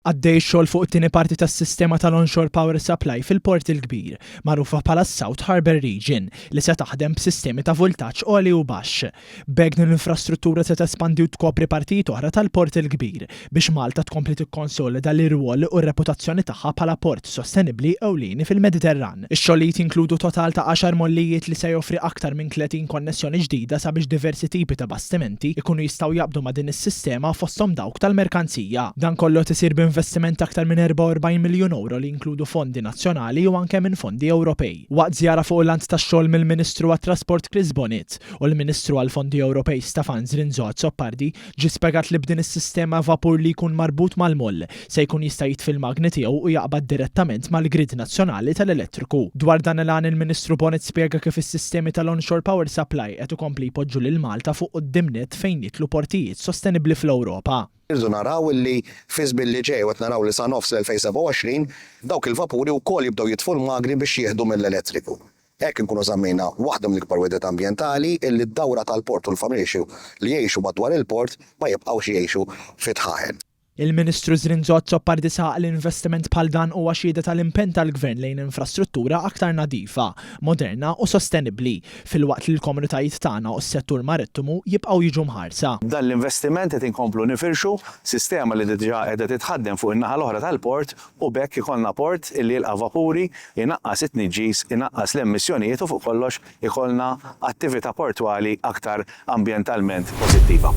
Għaddej xogħol fuq it-tieni parti tas-sistema tal-onshore power supply fil-port il-kbir, magħrufa bħala South Harbour Region, li se taħdem b'sistemi ta' voltaġġ għoli u baxx. B'hekk l-infrastruttura se tespandi u tkopri partijiet oħra tal-port il-kbir biex Malta tkompli tikkonsolida l-irwol u r-reputazzjoni tagħha bħala port sostenibbli ewlieni fil-Mediterran. Ix-xogħlijiet jinkludu total ta' 10 mollijiet li se joffri aktar minn 30 konnessjoni ġdida sabiex diversi tipi ta' bastimenti ikunu jistgħu jaqbdu ma' din is-sistema fosthom dawk tal-merkanzija. Dan kollu tisir investiment aktar minn 44 miljun euro li jinkludu fondi nazzjonali u anke minn fondi Ewropej. Waqt żjara fuq il-land tax-xogħol mill-Ministru għat-Trasport Chris Bonnet u l-Ministru għall-Fondi Ewropej Stefan Zrinzot Soppardi ġie spjegat li b'din is-sistema vapur li jkun marbut mal-moll se jkun jista' jitfil magni tiegħu u jaqbad direttament mal-grid nazzjonali tal-elettriku. Dwar dan il-għan il-Ministru Bonnet spjega kif is-sistemi tal-onshore power supply qed ikompli jpoġġu lil Malta fuq qudiemnet fejn jitlu portijiet sostenibbli fl-Ewropa. Irdu naraw li fiżbil li ġej qed naraw li sa nofs 2027 dawk il-vapuri wkoll jibdew jitfgħu l-magri biex jieħdu mill-elettriku. Hekk inkunu żammejna waħda mill-ikbar wedet ambjentali illi d-dawra tal-port u l-familji li jgħixu madwar il-port ma jibqgħux jgħixu fit-ħaħen. Il-Ministru Zrinzot Soppardi saq l-investiment bħal dan huwa xhieda tal-impenn tal-Gvern lejn infrastruttura aktar nadifa, moderna u sostenibbli filwaqt li l-komunitajiet tagħna u s-settur marittimu jibqgħu jiġu mħarsa. Dan l-investiment qed inkomplu nifirxu sistema li diġà qiegħda titħaddem fuq in-naħa l-oħra tal-port u bekk ikollna port illi jilqa' vapuri, inaqqas it-tniġġis, inaqqas l-emissjonijiet u fuq kollox ikollna attività portwali aktar ambjentalment pożittiva.